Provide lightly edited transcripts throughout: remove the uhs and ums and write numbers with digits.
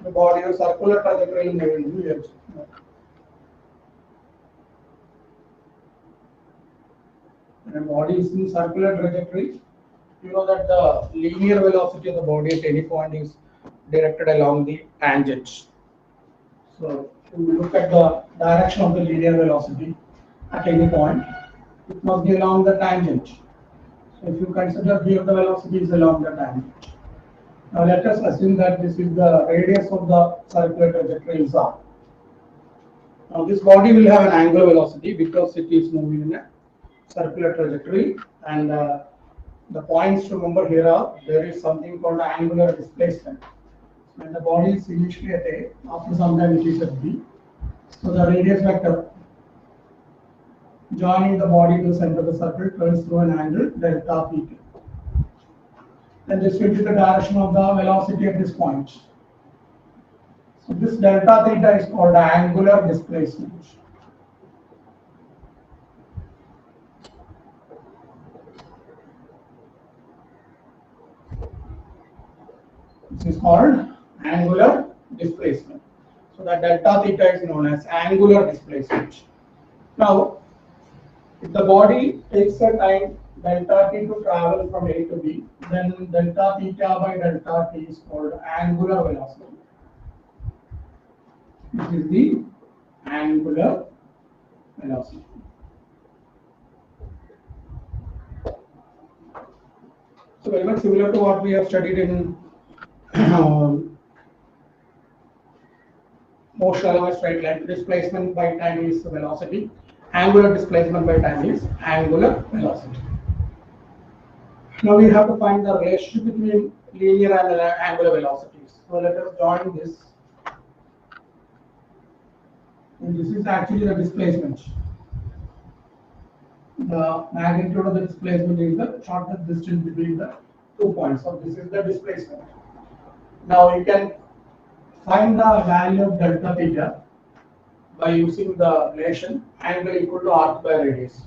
the body or circular trajectory moving here. When a body is in circular trajectory, you know that the linear velocity of the body at any point is directed along the tangent. So if you look at the direction of the linear velocity at any point, it must be along the tangent. So if you consider here the velocity is along the tangent. Now let us assume that this is the radius of the circular trajectory is r. Now this body will have an angular velocity because it is moving in a circular trajectory, and the points to remember here are there is something called angular displacement. When the body is initially at A, after some time it is at B. So the radius vector joining the body to the center of the circle turns through an angle delta theta. Then this will be the direction of the velocity at this point. So this delta theta is called angular displacement. This is called angular displacement. So that delta theta is known as angular displacement. Now, if the body takes a time delta t to travel from A to B, then delta theta by delta t is called angular velocity. This is the angular velocity. So very much similar to what we have studied in motion along a straight line. Displacement by time is velocity. Angular displacement by time is angular velocity. Now we have to find the relationship between linear and angular velocities. So let us join this. And this is actually the displacement. The magnitude of the displacement is the shortest distance between the 2 points. So this is the displacement. Now you can find the value of delta theta by using the relation angle equal to arc by radius.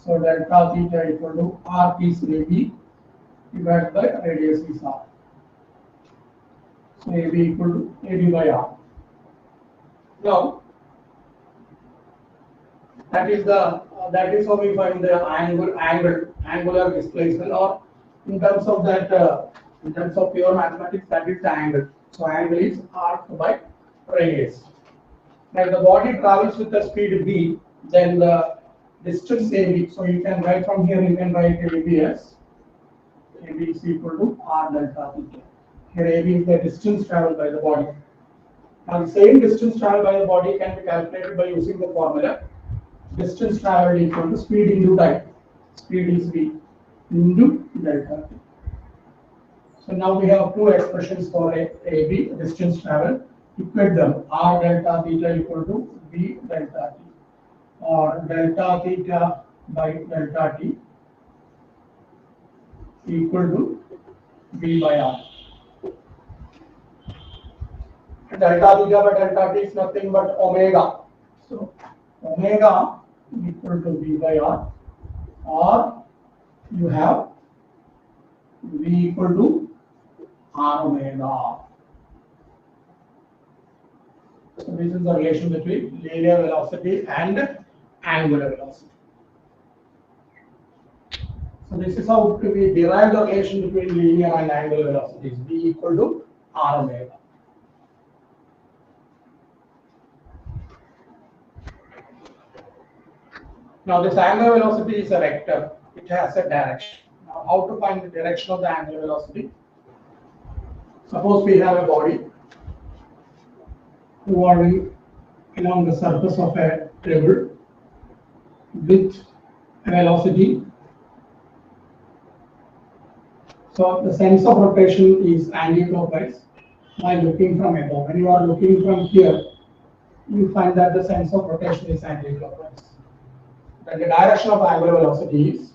So delta theta equal to arc is AB divided by radius is r. So AB equal to AB by r. Now that is how we find the angular displacement, or in terms of that in terms of pure mathematics, that is the angle. So angle is arc by radius. Now the body travels with the speed b, then the distance AB. So you can write from here, you can write AB as AB is equal to r delta theta. Here AB is the distance traveled by the body. Now the same distance traveled by the body can be calculated by using the formula distance traveled equal to speed into time. Speed is v into delta t. So now we have two expressions for AB, distance traveled. Equate them. R delta theta equal to v delta t, or delta theta by delta t equal to v by r. Delta theta by delta t is nothing but omega. So omega equal to v by r, or you have v equal to r omega. So this is the relation between linear velocity and angular velocity. So this is how we derive the relation between linear and angular velocities. V equal to r omega. Now this angular velocity is a vector. It has a direction. Now how to find the direction of the angular velocity? Suppose we have a body moving along the surface of a table with a velocity. So the sense of rotation is anti-clockwise by looking from above. When you are looking from here, you find that the sense of rotation is anti-clockwise. Then the direction of angular velocity is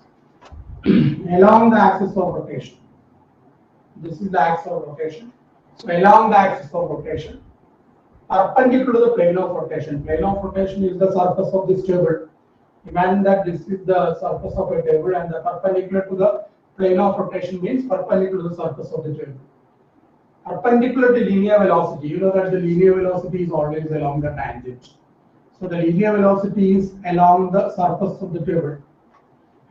along the axis of rotation. This is the axis of rotation. So along the axis of rotation, perpendicular to the plane of rotation. Plane of rotation is the surface of this table. Imagine that this is the surface of a table, and the perpendicular to the plane of rotation means perpendicular to the surface of the table. perpendicular to linear velocity. You know that the linear velocity is always along the tangent. So the linear velocity is along the surface of the table.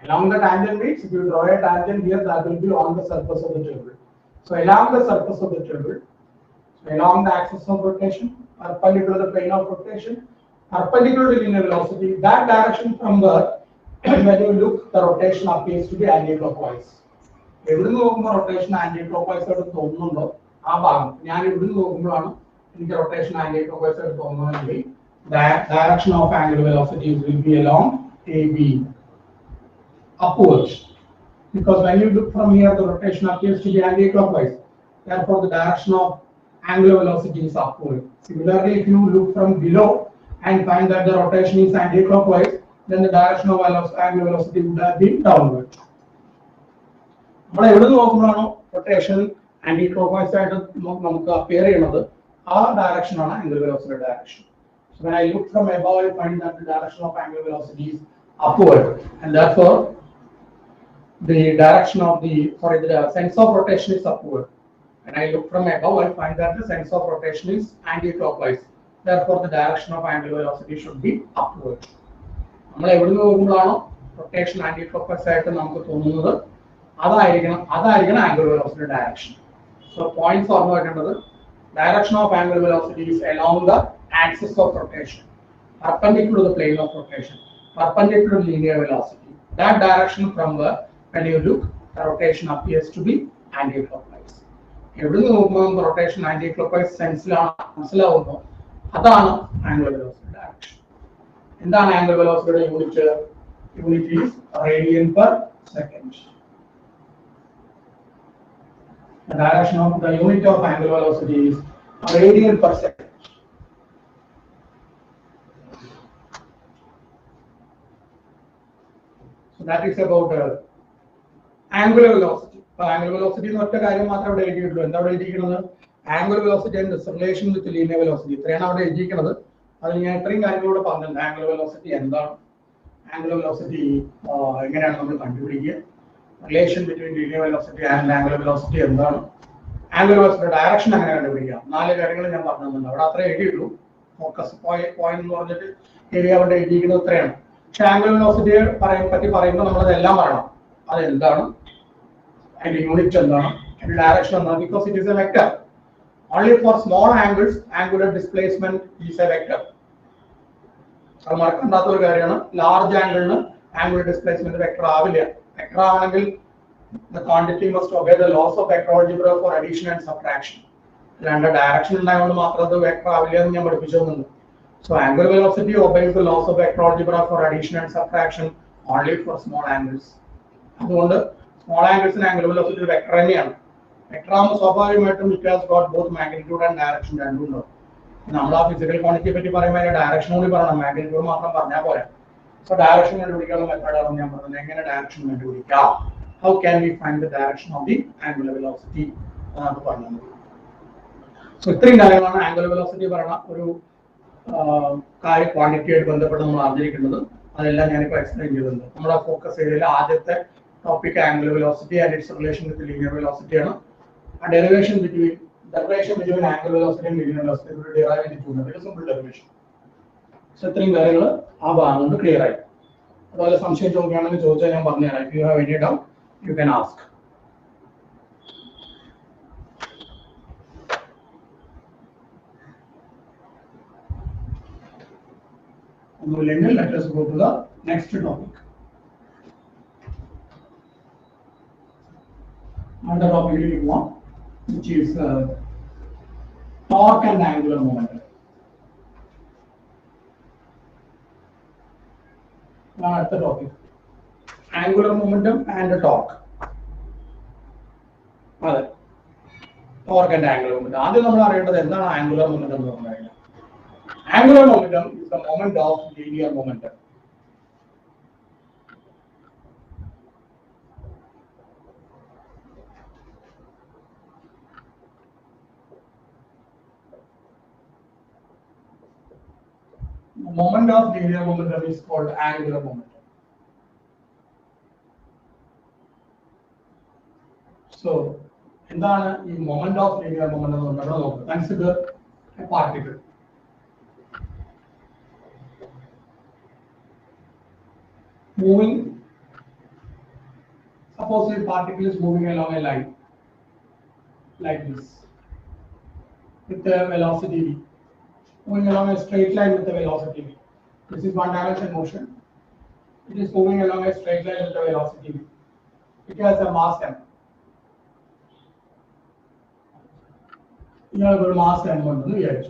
Along the tangent means if you draw a tangent here, that will be on the surface of the table. So along the surface of the table, so along the axis of rotation, perpendicular to the plane of rotation, perpendicular to linear velocity, that direction from the when you look, the rotation appears to be anti-clockwise. എവിടുന്ന് നോക്കുമ്പോൾ rotation anti clockwise ആയിട്ട് തോന്നുന്നുണ്ടോ ആ ഭാഗം ഞാൻ ഇവിടുന്ന് നോക്കുമ്പോഴാണ് എനിക്ക് റൊട്ടേഷൻ ആന്റി ക്ലോക്ക്വൈസ് ആയിട്ട് തോന്നുന്നതെങ്കിൽ direction of angular velocity will be along AB upwards, because when you look from here the rotation appears to be anti-clockwise, therefore the direction of angular velocity is upward. Similarly, if you look from below and find that the rotation is anti-clockwise, then the direction of angular velocity would have been downward. നമ്മൾ എവിടെ നോക്കുമ്പോഴാണോ rotation anti clockwise ആയിട്ട് നമുക്ക് appear ചെയ്യുന്നത് ആ ഡയറക്ഷനാണ് angular velocity direction. So when I look from above, I find that the direction of angular velocity is upward, and therefore the direction of the sense of rotation is upward. When I look from above, I find that the sense of rotation is anti-clockwise. Therefore, the direction of angular velocity should be upward. നമ്മൾ എവിടെ നോക്കുമ്പോഴാണോ rotation anti-clockwise ആയിട്ട് നമുക്ക് തോന്നുന്നത് അതായിരിക്കണം angular velocity direction. So points ഓർമ്മ വെക്കേണ്ടത് direction of angular velocity is along the axis of rotation, perpendicular to the plane of rotation, perpendicular to linear velocity. That direction from where when you look, the rotation appears to be anti-clockwise. എവിടുന്ന് നോക്കുമ്പോൾ rotation anti-clockwise സെൻസിലാണ് മനസ്സിലാവുന്നു, അതാണ് angular velocity direction. എന്താണ് angular വെലോസിറ്റിയുടെ unit? Unit is radian per second. The direction of the unit of angular velocity is radian per second. So that is about angular velocity. Angular velocity is ഒറ്റ കാര്യം മാത്രമേ ഇവിടെ എഴുതിയിട്ടുള്ളൂ. എന്താ ഇവിടെ എഴുതിയിരിക്കുന്നത്? Angular velocity and its relation with linear velocity. ഇത്രയാണ് അവിടെ എഴുതിയിരിക്കുന്നത്. അതിൽ ഞാൻ ഇത്രയും കാര്യങ്ങളോട് പറഞ്ഞിട്ടുണ്ട്. ആംഗുലർ വെലോസിറ്റി എന്താണ്, ആംഗുലർ വെലോസിറ്റി എങ്ങനെയാണ് നമ്മൾ കണ്ടുപിടിക്കുക, relation between linear velocity and angular velocity എന്താണ്, ആംഗുലർ വെലോസിറ്റി ഡയറക്ഷൻ എങ്ങനെ കണ്ടുപിടിക്കാം, 4 കാര്യങ്ങൾ ഞാൻ പറഞ്ഞു തന്നിട്ടുണ്ട്. അവിടെ അത്രേ എഴുതിയുള്ളൂ. ഫോക്കസ് പോയിന്റ് എന്ന് പറഞ്ഞിട്ട് ഏരിയ അവിടെ എഴുതിയിരിക്കുന്നത് ഇത്രയാണ്. പക്ഷെ ആംഗുലർ വെലോസിറ്റിയെ പറ്റി പറയുമ്പോൾ നമ്മളതെല്ലാം പറയണം. അതെന്താണ്, അതിന്റെ യൂണിറ്റ് എന്താണ്, അതിന്റെ ഡയറക്ഷൻ എന്താണ്. Because it is A vector. Only four small angles angular displacement is A vector. അത് മറക്കണ്ടാത്ത ഒരു കാര്യമാണ്. ലാർജ് ആംഗിളിന് ആംഗുലർ ഡിസ്പ്ലേസ്മെന്റ് വെക്ടർ ആവില്ല. വെക്ടർ ആണെങ്കിൽ the quantity must obey the laws of vector algebra for addition and subtraction. And the direction ഉണ്ടായതുകൊണ്ട് മാത്രം അത് vector ആവില്ല എന്ന് ഞാൻ പഠിപ്പിച്ചു തന്നു. So angular velocity obeys the laws of vector algebra for addition and subtraction only for small angles. അതുകൊണ്ട് small angles in angular velocity vector തന്നെയാണ്. വെക്ടർ ആകുമ്പോൾ സ്വാഭാവികമായിട്ടും it has got both magnitude and direction രണ്ടും ഉണ്ടാവും. നമ്മൾ ആ physical ക്വാണ്ടിറ്റിയെ പറ്റി പറയുമ്പോൾ അതിന്റെ ഡയറക്ഷൻ കൂടി പറയണം, മാഗ്നിറ്റ്യൂഡ് മാത്രം പറഞ്ഞാൽ പോരാ. സോ ഡയറക്ഷൻ കണ്ടുപിടിക്കാനുള്ള മെത്തേഡാണ് ഞാൻ പറഞ്ഞത്. എങ്ങനെ ഡയറക്ഷൻ കണ്ടുപിടിക്കാം, how can we find the direction of the angular velocity എന്നാണ് പറഞ്ഞത്. സോ ഇത്രയും കാര്യങ്ങളാണ് ആംഗുലർ വെലോസിറ്റി പറയുന്ന ഒരു ക്വാണ്ടിറ്റിയായിട്ട് ബന്ധപ്പെട്ട് നമ്മൾ അറിഞ്ഞിരിക്കുന്നത്. അതെല്ലാം ഞാനിപ്പോൾ എക്സ്പ്ലെയിൻ ചെയ്തിട്ടുണ്ട്. നമ്മുടെ ഫോക്കസ് ഏരിയയിലെ ആദ്യത്തെ topic angular velocity and it's relation with linear velocity ആണ്. ആ derivation between angular velocity and linear velocity ഒരു ഡിറൈവ് ചെയ്തിട്ടുണ്ട്. ഒരു സിമ്പിൾ ഡെറിവേഷൻ. സോ ഇത്രയും കാര്യങ്ങൾ ആ ഭാഗം കൊണ്ട് ക്ലിയർ ആയി. അതുപോലെ സംശയം ചോദിക്കുകയാണെങ്കിൽ ചോദിച്ചാൽ ഞാൻ പറഞ്ഞുതരാം. If you have any doubt you can ask. Let us go to the next topic. Another topic we want, which is torque and angular momentum. That's the topic. Angular momentum and torque. അതെ, torque and angular momentum. ആദ്യം നമ്മൾ അറിയേണ്ടത് എന്താണ് angular momentum എന്ന് പറഞ്ഞു കഴിഞ്ഞാൽ, angular momentum is the moment of linear momentum. The moment of linear momentum is called angular momentum. So, എന്താണ് ഈ മൊമെന്റ് ഓഫ് ലീനിയർ മൊമെന്റ് എന്ന് പറഞ്ഞാൽ നോക്കുക. Consider A particle moving. Suppose a particle is moving along a line like this with a velocity v, moving along a straight line with a velocity v. This is one dimension motion. It is moving along a straight line with a velocity v. It has a mass m. You have a mass m on the edge.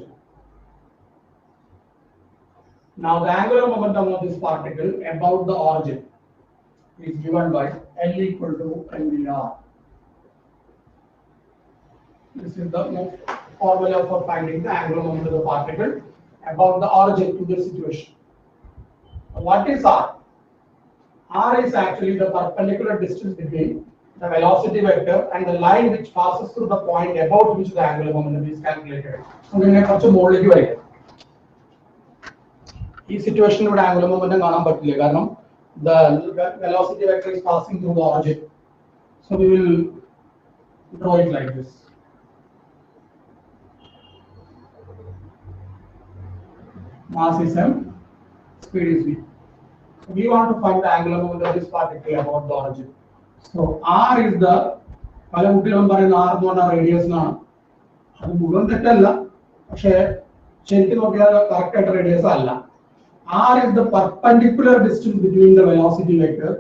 Now the angular momentum of this particle about the origin is given by L equal to mvr. This is the formula for finding the angular momentum of the particle about the origin to this situation. What is r? R is actually the perpendicular distance between the velocity vector and the line which passes through the point about which the angular momentum is calculated. So we have such a model. This situation with angular momentum because the velocity vector is passing through the origin. So we will draw it like this. Mass is m, speed is v. So we want to find the angular momentum of this particle about the origin. So r is the radius na. Correct radius alla. R is the perpendicular distance between the velocity vector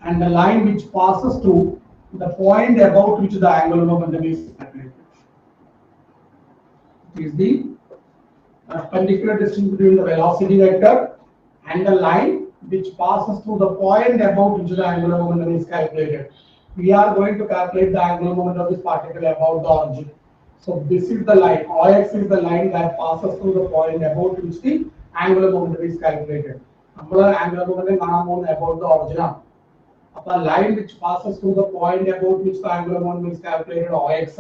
and the line which passes through the point about which the angular momentum is calculated. It is the perpendicular distance between the velocity vector and the line which passes through the point about which the angular momentum is calculated. We are going to calculate the angular momentum of this particle about the origin. So this is the line. OX is the line that passes through the point about which the angular momentum is calculated. Angular momentum about the origin. The line which passes through the point about which the angular momentum is calculated OX.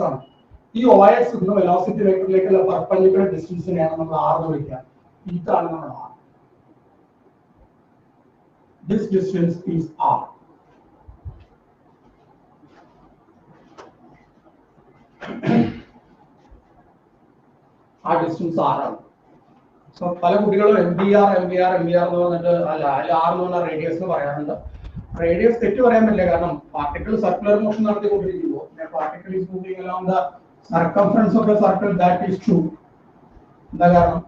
This OX is the velocity vector like a perpendicular distance in r. This distance is r. Our distance r. So, MVR radius radius particle circular motion. The particle is moving along the circumference of the circle, that is true. The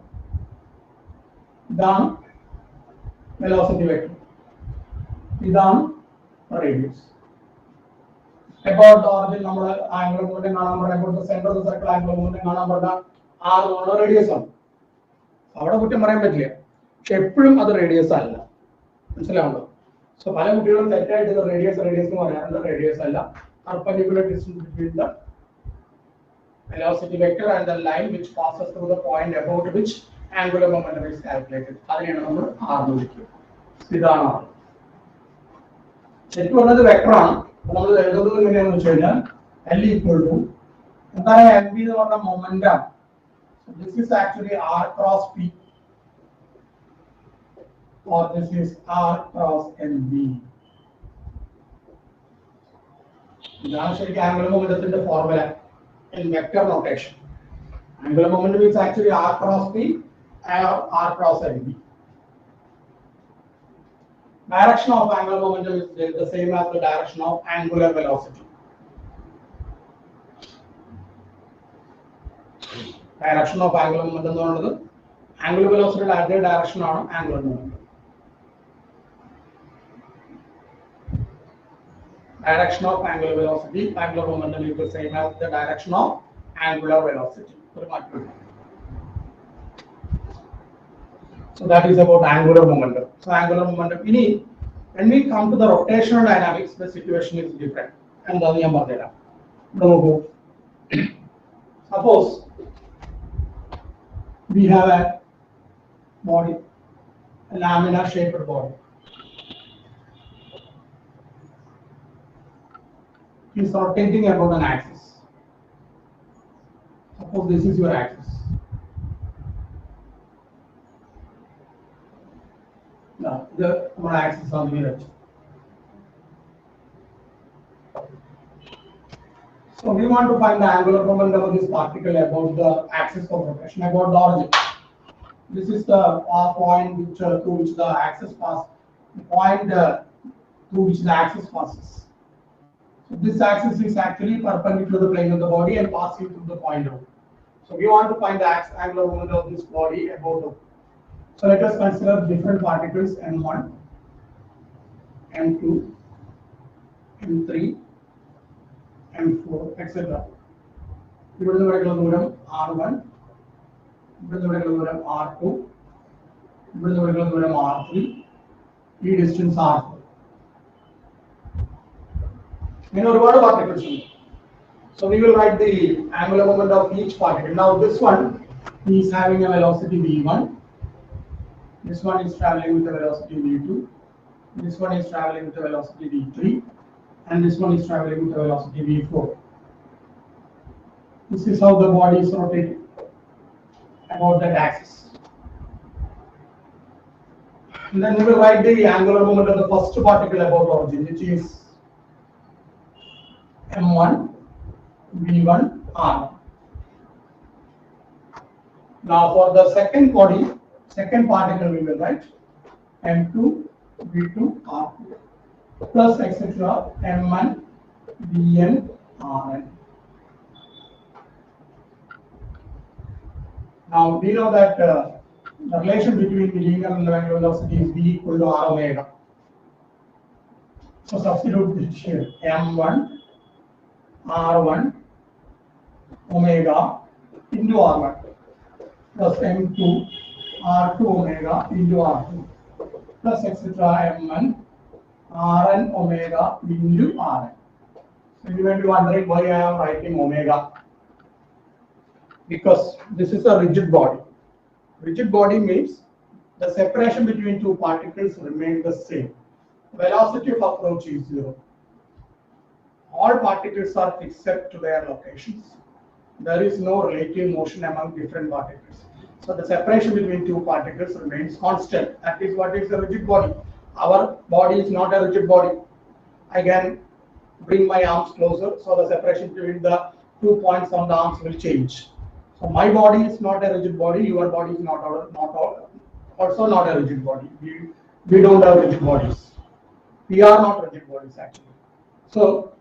velocity vector. Radius. About the origin angular momentum about the center of the circle angular momentum r radius. അവിടെ കുറ്റം പറയാൻ പറ്റില്ല, പക്ഷെ എപ്പോഴും അത് radius അല്ല, മനസ്സിലാവുണ്ടോ? So പല കുട്ടികളും തെറ്റായിട്ട് റേഡിയസ് എന്ന് പറയാറുണ്ട്. റേഡിയസ് അല്ല, perpendicular distance between the velocity vector and the line which passes through the point about which angular momentum is calculated. അതിനെയാണ് നമ്മൾ r എന്ന് വിളിക്കുക. ഇതാണ് r. ശരിക്കും പറഞ്ഞത് വെക്ടർ ആണ്. നമ്മൾ എഴുതുന്നത് എങ്ങനെയാണെന്ന് വെച്ച് കഴിഞ്ഞാൽ L equal to എന്താണ് mv എന്ന് പറഞ്ഞ momentum. This is actually r cross p, or this is r cross mv. That's the angular momentum formula in vector notation. Angular momentum is actually r cross p or r cross mv. Direction of angular momentum is the same as the direction of angular velocity. Direction of angular momentum angular velocity other direction on angular momentum. Direction of angular velocity, angular momentum is the same as the direction of angular velocity. So that is about angular momentum. So angular momentum. When we come to the rotational dynamics, the situation is different. And suppose we have a body, a laminar shaped body. It is rotating about an axis. Suppose this is your axis. Now, the axis on the mirror. So we want to find the angular momentum of this particle about the axis of rotation, about the origin. This is the point which, through which the axis passes, the point through which the axis passes. So this axis is actually perpendicular to the plane of the body and passing through the point O. So we want to find the angular momentum of this body about O. So let us consider different particles M1, M2, M3, M4, etc. ഇവിടുന്ന് ഇവിടേക്കുള്ള ദൂരം R1, ഇവിടുന്ന് ഇവിടേക്കുള്ള ദൂരം R2, ഇവിടുന്ന് ഇവിടേക്കുള്ള ദൂരം R3, ഈ distance R4. ഇങ്ങനെ ഒരുപാട് particles ഉണ്ട്. So we will write the angular moment of each particle. Now this one is having a velocity v1. This one is traveling with a velocity v2. This one is traveling with a velocity v3. And this one is traveling with a velocity v4. This is how the body is rotating about that axis. And then we will write the angular moment of the first particle about origin, which is m1, v1, r1. Now for the second body, second particle, we will write m2, v2, r2 plus etc. m1, vn, rn. Now we know that the relation between the linear and the angular velocity is v equal to r omega. So substitute this here, m1, r1 omega into r1 plus m2, r2 omega into r2 plus etc. m1, rn omega into rn. So you may be wondering why I am writing omega. Because this is a rigid body. Rigid body means the separation between two particles remains the same. Velocity of approach is 0. All particles are fixed to their locations. There is no relative motion among different particles. So the separation between two particles remains constant. That is what is a rigid body. Our body is not a rigid body. I can bring my arms closer, so the separation between the 2 points on the arms will change. So my body is not a rigid body. Your body is also not a rigid body. We don't have rigid bodies. We are not rigid bodies actually. So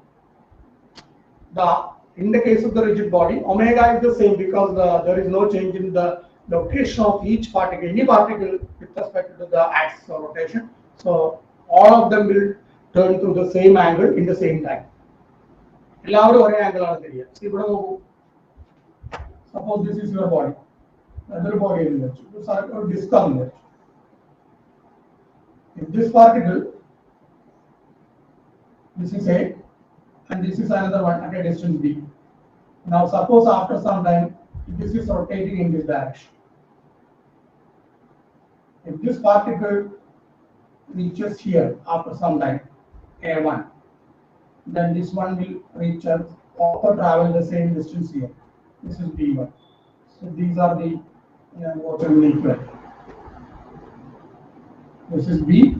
in the case of the rigid body, omega is the same because there is no change in the location of each particle, any particle with respect to the axis of rotation. So all of them will turn through the same angle in the same time. എല്ലാവരും ഒരേ angle ആണ് തിരിയുക. ഇവിടെ നോക്കൂ. Suppose this is your body. Another body is there. So circle disk on there. If this particle, this is A, and this is another one at a distance B. Now suppose after some time, this is rotating in this direction. If this particle reaches here after some time, A1, then this one will reach and also travel the same distance here. This is B1. So these are the water equivalent. This is B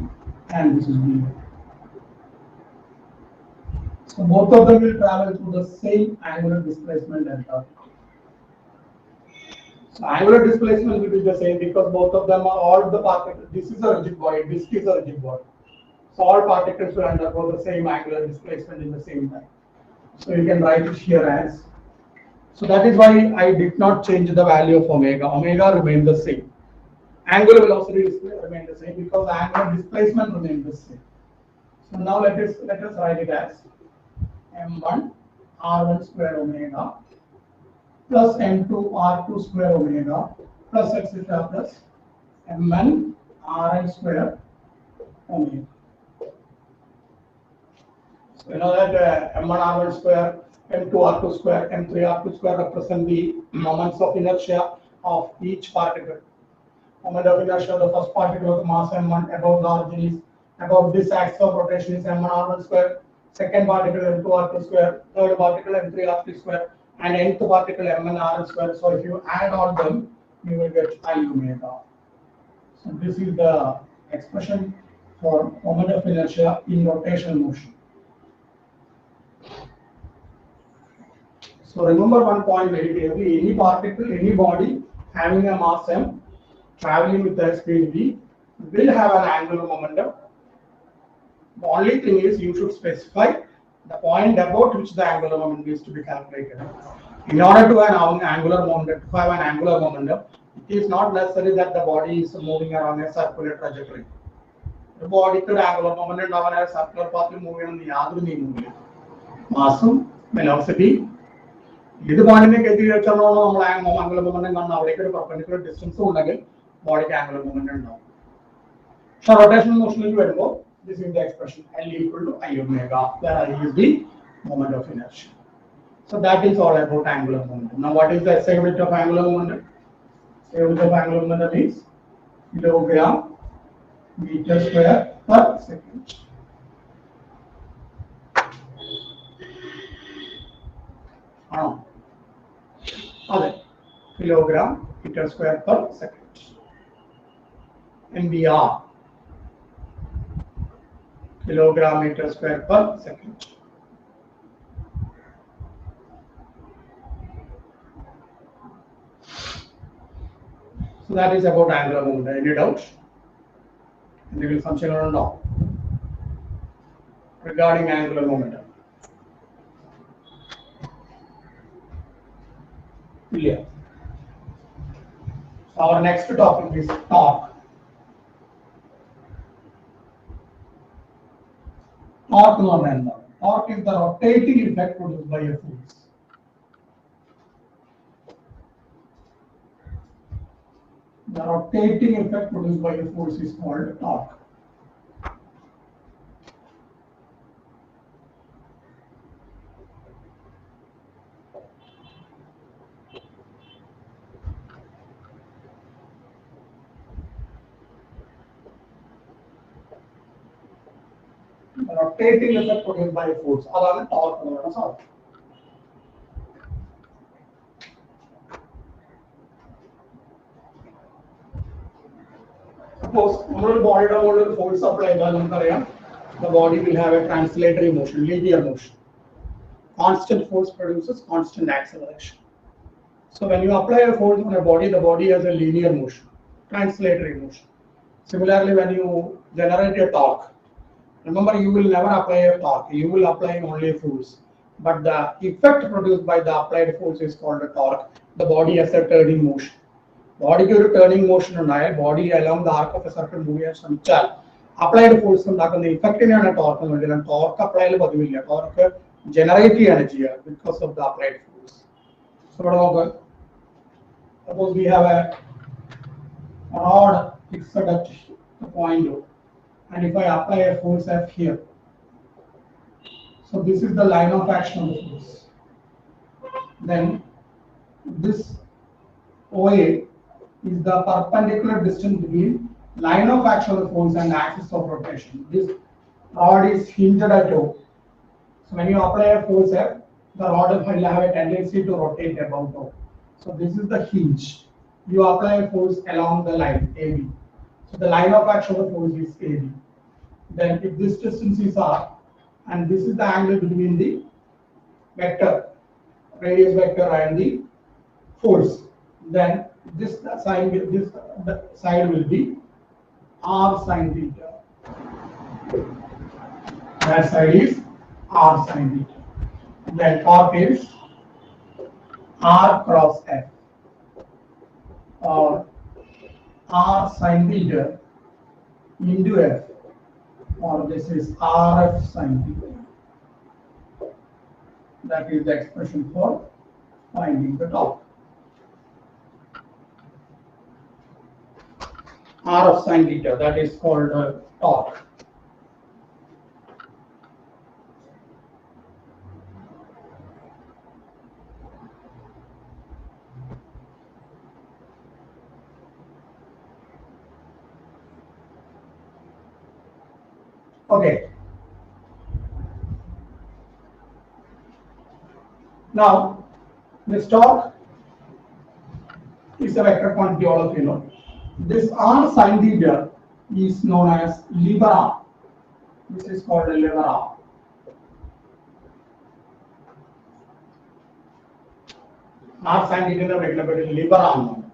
and this is B1. So both of them will travel through the same angular displacement delta. So angular displacement will be the same because both of them are all the particles. This is a rigid body, this is a rigid body. So all particles will undergo the same angular displacement in the same time. So you can write it here as. So that is why I did not change the value of omega. Omega remains the same. Angular velocity remains the same because angular displacement remains the same. So now let us write it as m1 r1 square omega plus m2 r2 square omega plus etc. plus m1 rn square omega. So you know that m1 r1 square, m2 r2 square, m3 r2 square represent the moments of inertia of each particle. Moment of inertia of the first particle of the mass m1 above the origin is above this axis of rotation is m1 r1 square. Second particle m2 r2 square. Third particle m3 r3 square. And nth particle m1 rn square. So if you add all them, you will get I omega. So this is the expression for moment of inertia in rotational motion. So remember one point very clearly: any particle, any body having a mass m, traveling with the speed v, will have an angular momentum. The only thing is you should specify the point about which the angular momentum is to be calculated. In order to have an angular momentum, it is not necessary that the body is moving along a circular trajectory. The body could angular momentum on a circular path moving on the other movement. Mass, velocity. This point in the angular momentum on perpendicular distance body angular momentum down. So rotational motion will be this is the expression L equal to I omega, where I is the moment of inertia. So that is all about angular momentum. Now what is the SI unit of angular momentum? SI unit of angular momentum is kilogram meter square per second. Kilogram meter square per second. MBR. Kilogram meter square per second. So that is about angular momentum. Any doubts? Any function or not regarding angular momentum? Clear. So our next topic is torque. Torque is the rotating effect produced by a force. The rotating effect produced by a force is called torque. The rotating effect produced by a force. That is torque. Suppose body force apply the body will have a translatory motion, linear motion. Constant force produces constant acceleration. So when you apply a force on a body, the body has a linear motion, translatory motion. Similarly, when you generate a torque, remember you will never apply a torque, you will apply only a force. But the effect produced by the applied force is called a torque. The body has a turning motion. Body की ഒരു turning motion ഉണ്ടായ body along the arc of a circle move ചെയ്യാൻ ശ്രമിച്ചാൽ applied force ഉണ്ടാക്കുന്ന ഇഫക്റ്റിനെയാണ് torque എന്ന് പറയുന്നത്. Torque apply ചെയ്യൽ പതിവില്ല. Torque generate ചെയ്യാണ് ചെയ്യുക because of the applied force. So ഇവിടെ നോക്ക്. Suppose we have a rod fixed at the point O, and if I apply a force F here, so this is the line of action of the force. Then this OA is the perpendicular distance between line of action of the force and axis of rotation. This rod is hinged at O. So when you apply a force F, the rod will have a tendency to rotate about O. So this is the hinge. You apply a force along the line AB. So the line of action of the force is AB. Then if this distance is R, and this is the angle between the vector, radius vector and the force, then this side will be R sin theta. That side is R sin theta. Then torque is R cross F, or R sin theta into F, or this is RF sin theta. That is the expression for finding the torque. R of sin theta, that is called torque. Okay. Now, this torque is a vector quantity, all of you know. This R sin theta is known as lever arm. This is called a lever arm. mass and heat regulatory lever arm.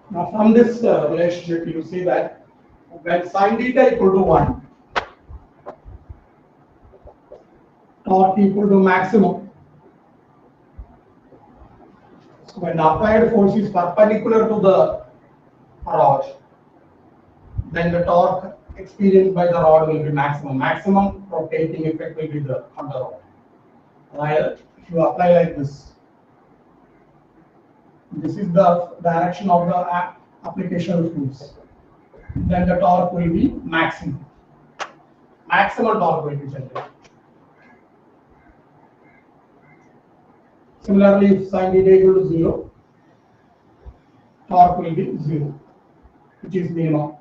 Now from this relationship you see that when sin theta equal to 1, torque equal to maximum. So when the applied force is perpendicular to the rod, then the torque experienced by the rod will be maximum. Maximum rotating effect will be on the rod. While if you apply like this is the direction of the application of force, then the torque will be maximum. Maximum torque will be generated. Similarly, if sin theta equal to 0, torque will be 0, which is minimum.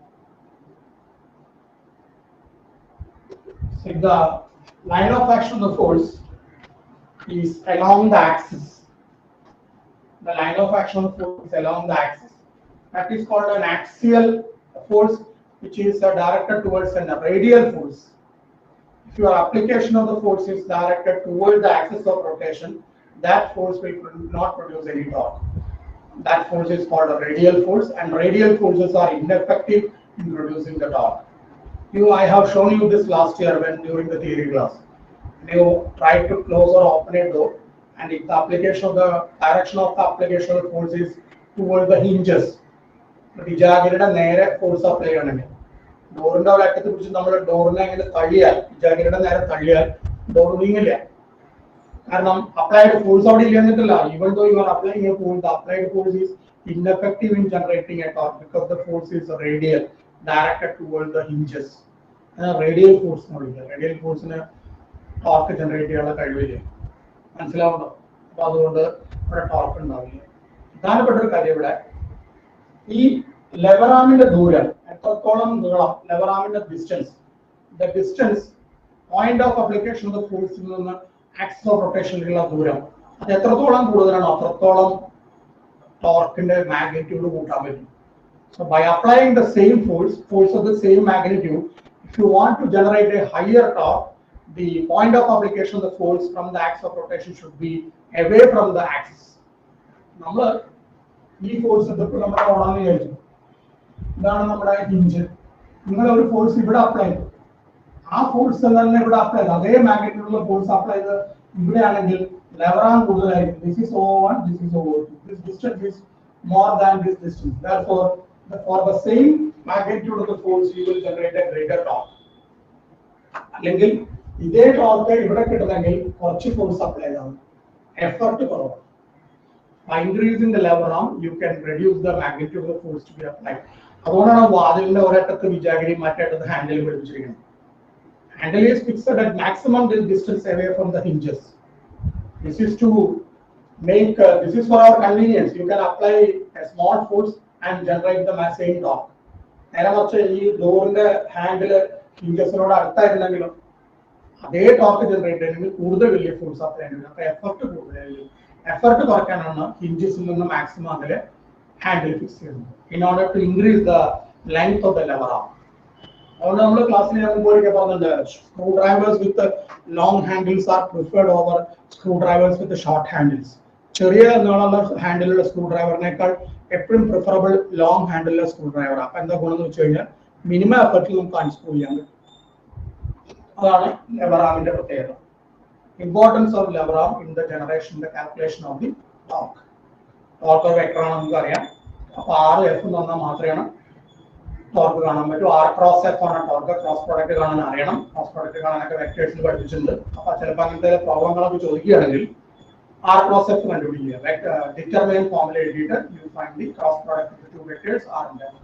So if the line of action of the force is along the axis, the line of action of the force is along the axis, that is called an axial force, which is directed towards a radial force. If your application of the force is directed towards the axis of rotation, that force will not produce any torque. That force is called a radial force, and radial forces are ineffective in producing the torque. I have shown you this last year when during the theory class. You try to close or open a door, and if the application of the direction of the application of force is towards the hinges, the force apply on door and the door applied force even though you are applying a force, the applied force is ineffective in generating a torque because the force is radial, directed towards the hinges. Radial force in a torque generated and torque lever arm in the distance, the distance point of application of the force in the axis of rotation torque magnitude. So by applying the same force of the same magnitude, if you want to generate a higher torque, the point of application of the force from the axis of rotation should be away from the axis. Number E force of the hinge. Force apply. Force apply. Magnitude force apply lever arm. This is O1, this is O2. This distance is more than this distance. Therefore, for the same magnitude of the force, you will generate a greater torque. This torque force apply. Effort. By increasing the lever arm, you can reduce the magnitude of the force to be applied. The handle is fixed at maximum distance away from the hinges. This is to make this is for our convenience. You can apply a small force and generate the same torque. Door handle hinges torque generated force effort hinges maximum handle fixed in order to increase the length of the lever arm. Screwdrivers with the long handles are preferred over screwdrivers with the short handles. Handle screwdriver preferable long handle screwdriver. Minimum effort lever arm. Importance of lever arm in the generation, the calculation of the torque. Torque vector R F torque R cross F on a torque cross product cross product vectors R cross F determine formula editor, you find the cross product of the two vectors R and F.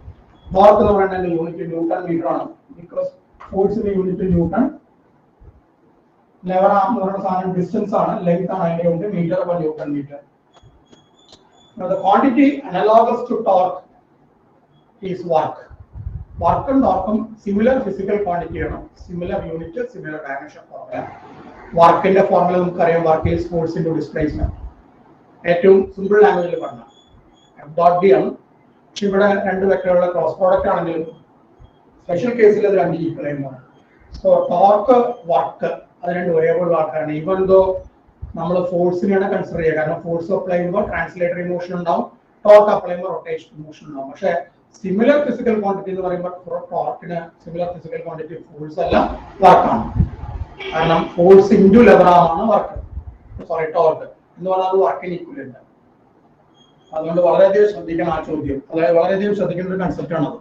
Torque in unit Newton meter because force in the unit Newton. Lever arm distance length meter per Newton meter. Now the quantity analogous to torque is work. Work and torque similar physical quantity, similar unit, similar dimension formula. Work in the formula work is force into displacement. Simple language F dot D vector cross product special case equal. So torque work അതിന്റെ variable വാക്കാണ്. Even though നമ്മൾ ഫോഴ്സിനെയാണ് consider ചെയ്യുക, കാരണം force apply ചെയ്യുമ്പോൾ translatory motion ഉണ്ടാവും, torque apply ചെയ്യുമ്പോൾ rotation motion ഉണ്ടാവും. പക്ഷേ സിമിലർ ഫിസിക്കൽ ക്വാണ്ടിറ്റി എന്ന് പറയുമ്പോൾ ടോർക്കിന് സിമിലർ ഫിസിക്കൽ ക്വാണ്ടിറ്റി ഫോഴ്സ് അല്ല വർക്കാണ്. കാരണം ഫോഴ്സ് ഇൻറ്റു ലെവറാണ് വർക്ക്, സോറി ടോർക്ക് എന്ന് പറഞ്ഞാൽ അത് വർക്കിന് ഈക്വലന്റ്. അതുകൊണ്ട് വളരെയധികം ശ്രദ്ധിക്കണം ആ ചോദ്യം, അതായത് വളരെയധികം ശ്രദ്ധിക്കേണ്ട ഒരു കൺസെപ്റ്റ് ആണ് അത്.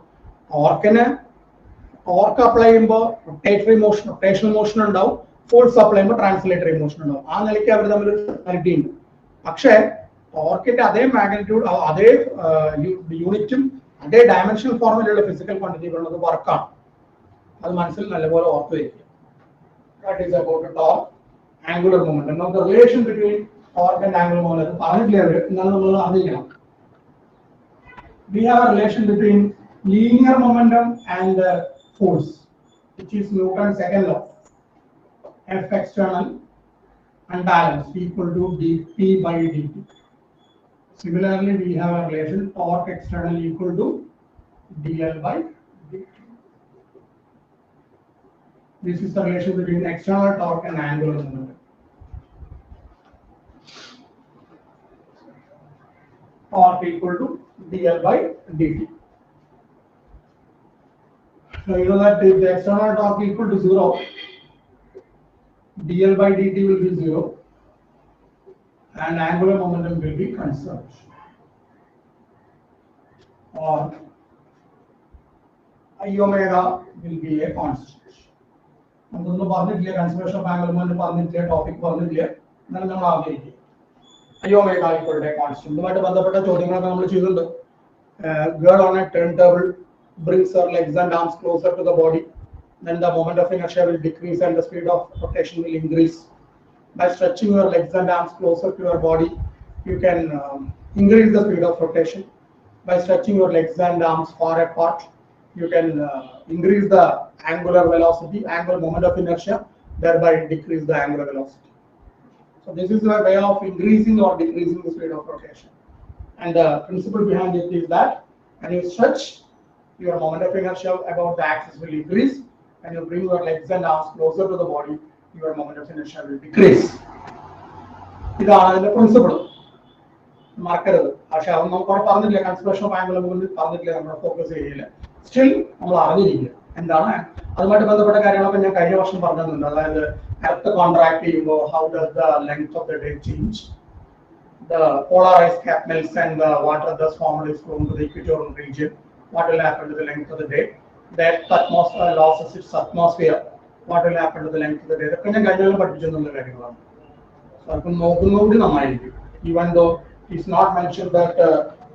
ടോർക്ക് അപ്ലൈ ചെയ്യുമ്പോൾ റൊട്ടേഷണൽ മോഷൻ ഉണ്ടാവും, ഫോഴ്സ് അപ്ലൈ ചെയ്യുമ്പോൾ ട്രാൻസ്ലേറ്ററി മോഷൻ ഉണ്ടാവും. ആ നിലയ്ക്ക് അവർ തമ്മിൽ സിമിലാരിറ്റി ഉണ്ട്. പക്ഷേ ടോർക്കിന്റെ അതേ മാഗ്നിറ്റ്യൂഡ്, അതേ യൂണിറ്റും അതേ ഡയമെൻഷണൽ ഫോർമിലുള്ള ഫിസിക്കൽ ക്വാണ്ടിറ്റി ഉള്ളത് വർക്കാണ്. അത് മനസ്സിൽ നല്ലപോലെ ഓർത്ത് വയ്ക്കുക. That is about the torque, angular momentum. Now the relation between torque and angular momentum പറഞ്ഞിട്ടില്ല, എന്നാലും നമ്മൾ അറിയിക്കണം. We have a relation between linear momentum and force, which is Newton's second law. F external unbalanced equal to dP by dt. Similarly, we have a relation torque external equal to dL by dt. This is the relation between external torque and angular momentum. Torque equal to dL by dt. So you know that if the external torque equal to 0, dL by dt will be 0 and angular momentum will be conserved. Or I omega will be a constant. നമ്മളൊന്നും പറഞ്ഞിട്ടില്ല, conservation of angular momentum പറഞ്ഞിട്ടില്ല, topic പറഞ്ഞിട്ടില്ല, എന്നാലും നമ്മൾ ആഗ്രഹിക്കുക അയോമേഗ ആയിക്കോട്ടെ constant. ഇതുമായിട്ട് ബന്ധപ്പെട്ട ചോദ്യങ്ങളൊക്കെ നമ്മൾ ചെയ്തിട്ടുണ്ട്. Girl on a turntable brings her legs and arms closer to the body, then the moment of inertia will decrease and the speed of rotation will increase. By stretching your legs and arms closer to your body, you can increase the speed of rotation. By stretching your legs and arms far apart, you can increase the angular velocity, angular moment of inertia, thereby decrease the angular velocity. So this is a way of increasing or decreasing the speed of rotation. And the principle behind it is that when you stretch, your moment of inertia about the axis will increase. When you bring your legs and arms closer to the body, your moment of inertia will decrease. ഇതാണ് അതിന്റെ principle, മറക്കരുത്. പക്ഷെ അത് നമുക്ക് പറഞ്ഞിട്ടില്ല, conservation of angular momentum പറഞ്ഞിട്ടില്ല, നമ്മൾ focus ചെയ്യില്ല. സ്റ്റിൽ നമ്മൾ അറിഞ്ഞിരിക്കുക എന്താണ്. അതുമായിട്ട് ബന്ധപ്പെട്ട കാര്യങ്ങളൊക്കെ ഞാൻ കഴിഞ്ഞ വർഷം പറഞ്ഞിട്ടുണ്ട്. അതായത് എർത്ത് കോൺട്രാക്ട് ചെയ്യുമ്പോൾ how does the length of the day change, the polarized cap melts and the water thus formed is flown to the equatorial region. What will happen to the length of the day? The Earth's atmosphere loses its atmosphere. What will happen to the length of the day? ഇതൊക്കെ ഞാൻ കഴിഞ്ഞ പഠിപ്പിച്ചിട്ടുള്ള കാര്യങ്ങളാണ്. So അപ്പം നോക്കുന്നതുകൂടി നന്നായിരിക്കും. Even though it's not mentioned that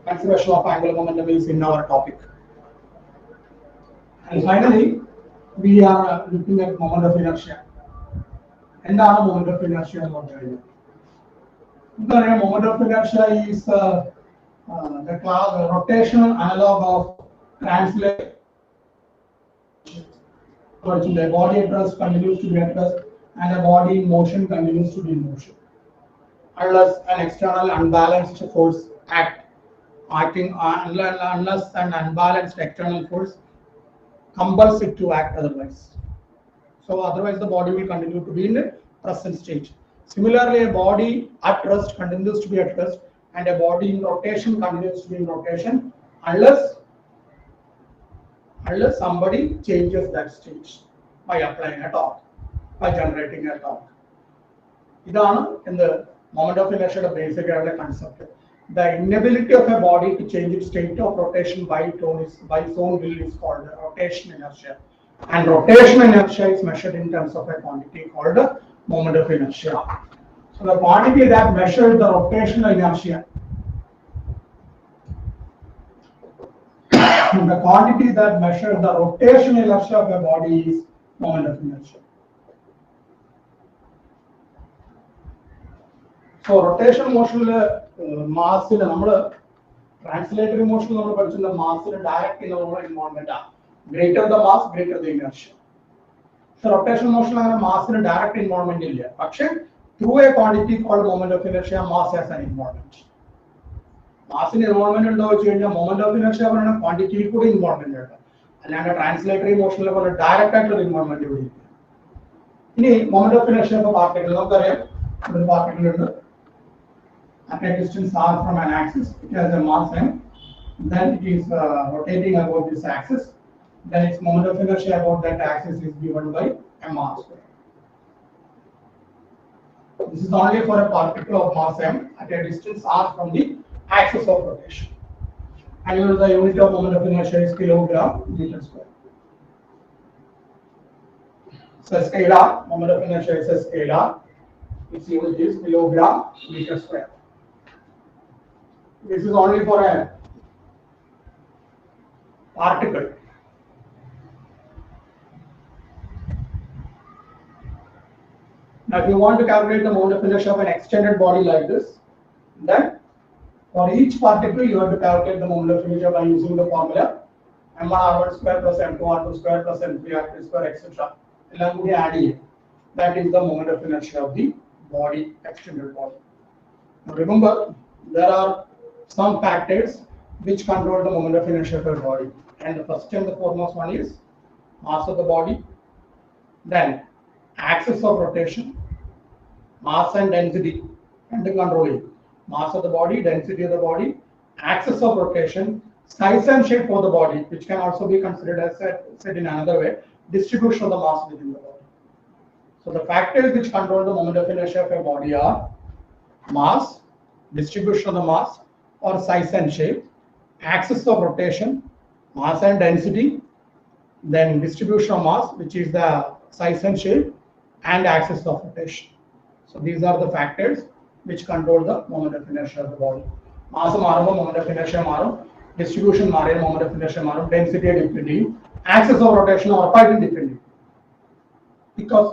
conservation of angular momentum is in our topic. And finally, we are looking at moment of inertia. എന്താണ് moment of inertia എന്ന് പറഞ്ഞു കഴിഞ്ഞാൽ, moment of inertia is the rotational analog of translation. The body at rest continues to be at rest and the body in motion continues to be in motion unless an external unbalanced force acting unless an unbalanced external force compels it to act otherwise. So otherwise the body will continue to be in the present state. Similarly, a body at rest continues to be at rest and a body in rotation continues to be in rotation unless somebody changes that state by applying a torque, by generating a torque. ഇതാണ് എന്ത് moment of inertia basic concept. The inability of a body to change its state of rotation by its own will is called rotation inertia. And rotation inertia is measured in terms of a quantity called moment of inertia. So the quantity that measures the rotational inertia, the quantity that measures the rotational inertia of a body is moment of inertia. So rotation motion mass in നമ്മൾ translatory motion നമ്മൾ പഠിച്ചിട്ടുള്ള mass direct involvement ആണ്. Greater the mass, greater the inertia. So rotational motion അങ്ങനെ mass direct involvement ഇല്ല. പക്ഷേ through a quantity called moment of inertia, mass has an involvement. Mass in involvement ഉണ്ടോ വെച്ച് കഴിഞ്ഞാൽ moment of inertia പറയുന്ന ക്വാണ്ടിറ്റിയിൽ കൂടി ഇൻവോൾവ്മെന്റ് ഉണ്ട്. അല്ലാണ്ട് ട്രാൻസ്ലേറ്ററി മോഷനിലെ പോലെ ഡയറക്റ്റ് ആയിട്ടുള്ള ഇൻവോൾവ്മെന്റ് ഇവിടെ ഇല്ല. ഇനി moment of inertia of a particle നമുക്കറിയാം ഒരു particle ഉണ്ട് at a distance r from an axis it has a mass m then it is rotating about this axis then its moment of inertia about that axis is given by mr square. This is only for a particle of mass m at a distance r from the axis of rotation. And the unit of moment of inertia is kilogram meter square. So scalar, moment of inertia is a scalar. Its unit is kilogram meter square. This is only for a particle. Now, if you want to calculate the moment of inertia of an extended body like this, then for each particle you have to calculate the moment of inertia by using the formula m1r1 square plus m2r2 square plus m3r3 square etc. That is the moment of inertia of the body, extended body. Now remember, there are some factors which control the moment of inertia of a body, and the first and the foremost one is mass of the body, then axis of rotation, mass and density, and the controlling mass of the body, density of the body, axis of rotation, size and shape of the body, which can also be considered as said in another way, distribution of the mass within the body. So the factors which control the moment of inertia of a body are mass, distribution of the mass or size and shape, axis of rotation, mass and density, then distribution of mass, which is the size and shape, and axis of rotation. So these are the factors which control the moment of inertia of the body. Mass മാറുമ്പോൾ moment of inertia മാറും, distribution മാറിയാൽ moment of inertia മാറും, density depend ചെയ്യും, axis of rotation ഉറപ്പായിട്ടും depend ചെയ്യും. Because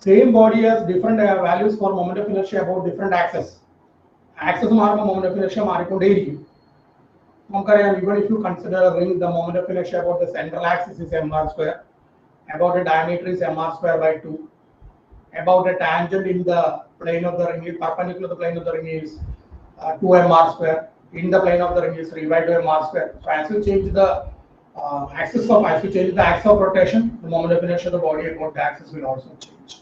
same body has different values for moment of inertia about different axes. Axis മാറുമ്പോൾ moment of inertia മാറിക്കൊണ്ടേയിരിക്കും. നമുക്കറിയാം, even if you consider a ring, the moment of inertia about the central axis is mr square, about the diameter is mr square by 2, about the tangent in the plane of the ring, perpendicular to the plane of the ring is 2 mr square, in the plane of the ring is 3 by 2 mr square. So as you change the axis of rotation, the moment of inertia of the body about the axis will also change.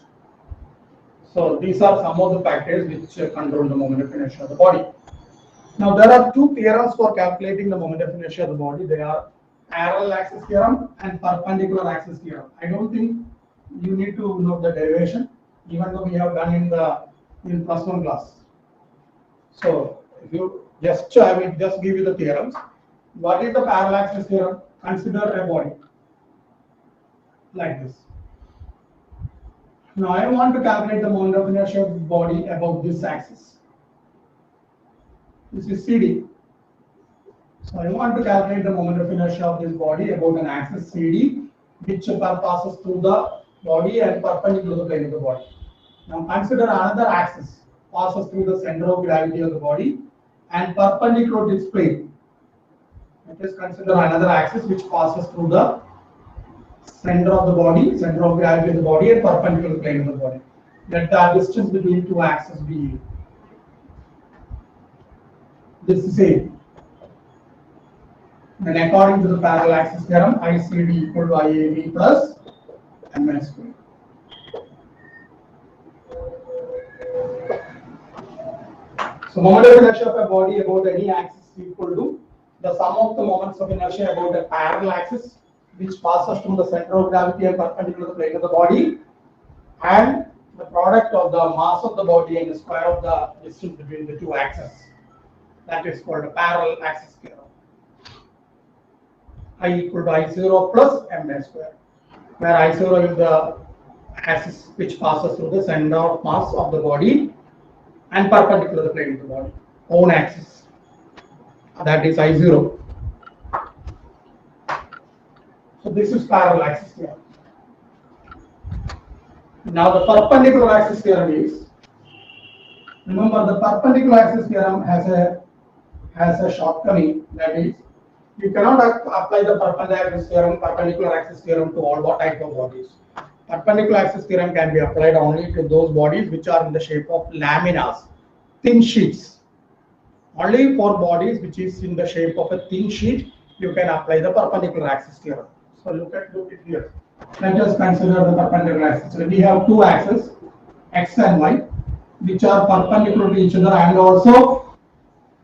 So these are some of the factors which control the moment of inertia of the body. Now there are two theorems for calculating the moment of inertia of the body. They are parallel axis theorem and perpendicular axis theorem. I don't think you need to know the derivation, even though we have done in +1 class. So if you I will just give you the theorems. What is the parallel axis theorem? Consider a body like this. Now I want to calculate the moment of inertia of the body about this axis. This is CD. So I want to calculate the moment of inertia of this body about an axis CD, which passes through the body and perpendicular to the plane of the body. Now consider another axis passes through the center of gravity of the body and perpendicular to its plane. Let us consider another axis which passes through the center of the body, center of gravity of the body, and perpendicular to the plane of the body. Let the distance between two axes be this is A. Then according to the parallel axis theorem, ICD equal to IAB plus MS square. So moment of inertia of a body about any axis is equal to the sum of the moments of inertia about a parallel axis which passes through the center of gravity and perpendicular to the plane of the body, and the product of the mass of the body and the square of the distance between the two axes. That is called a parallel axis theorem. I equal to I0 plus MS square, where I0 is the axis which passes through the center of mass of the body and perpendicular to the plane of the body, own axis. That is I0. So this is parallel axis theorem. Now the perpendicular axis theorem is, remember the perpendicular axis theorem has a shortcoming, that is you cannot apply the perpendicular axis theorem to all type of bodies. Perpendicular axis theorem can be applied only to those bodies which are in the shape of laminas, thin sheets. Only for bodies which is in the shape of a thin sheet you can apply the perpendicular axis theorem. So look at it here. Let us consider the perpendicular axis. So we have two axes, x and y, which are perpendicular to each other and also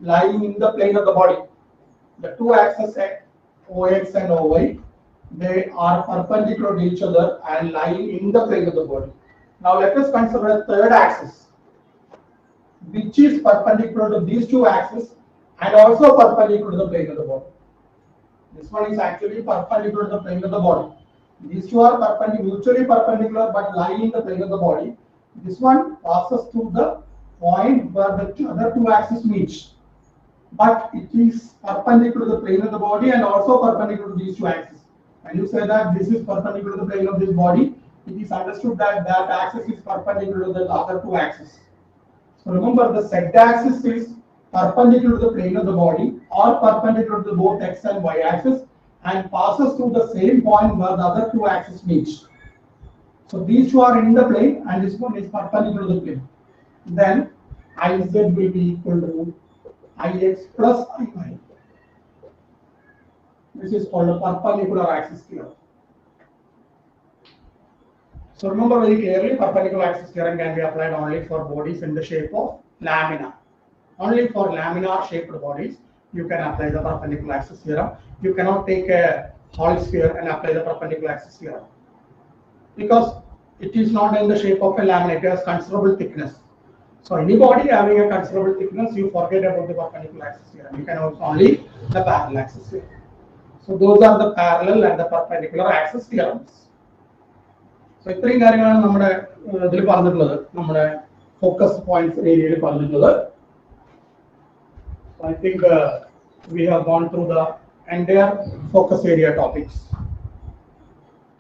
lying in the plane of the body. The two axes, OX and OY, they are perpendicular to each other and lying in the plane of the body. Now let us consider a third axis, which is perpendicular to these two axes and also perpendicular to the plane of the body. This one is actually perpendicular to the plane of the body. These two are mutually perpendicular but lying in the plane of the body. This one passes through the point where the other two axes meet. But it is perpendicular to the plane of the body and also perpendicular to these two axes. When you say that this is perpendicular to the plane of this body, it is understood that that axis is perpendicular to the other two axes. So remember, the z axis is perpendicular to the plane of the body or perpendicular to both x and y axis and passes through the same point where the other two axes meet. So these two are in the plane and this one is perpendicular to the plane. Then Iz will be equal to Ix plus Iy. This is called a perpendicular axis theorem. So remember very clearly, perpendicular axis theorem can be applied only for bodies in the shape of lamina. Only for laminar shaped bodies you can apply the perpendicular axis theorem. You cannot take a whole sphere and apply the perpendicular axis theorem because it is not in the shape of a lamina. It has considerable thickness. So any body having a considerable thickness, you forget about the perpendicular axis theorem. You can use only the parallel axis theorem. So those are the parallel and the perpendicular axis theorems. So ഇത്രയും കാര്യങ്ങളാണ് നമ്മുടെ ഇതിൽ പറഞ്ഞിട്ടുള്ളത്, നമ്മുടെ focus points ഏരിയയിൽ പറഞ്ഞിട്ടുള്ളത്. I think we have gone through the entire focus area topics.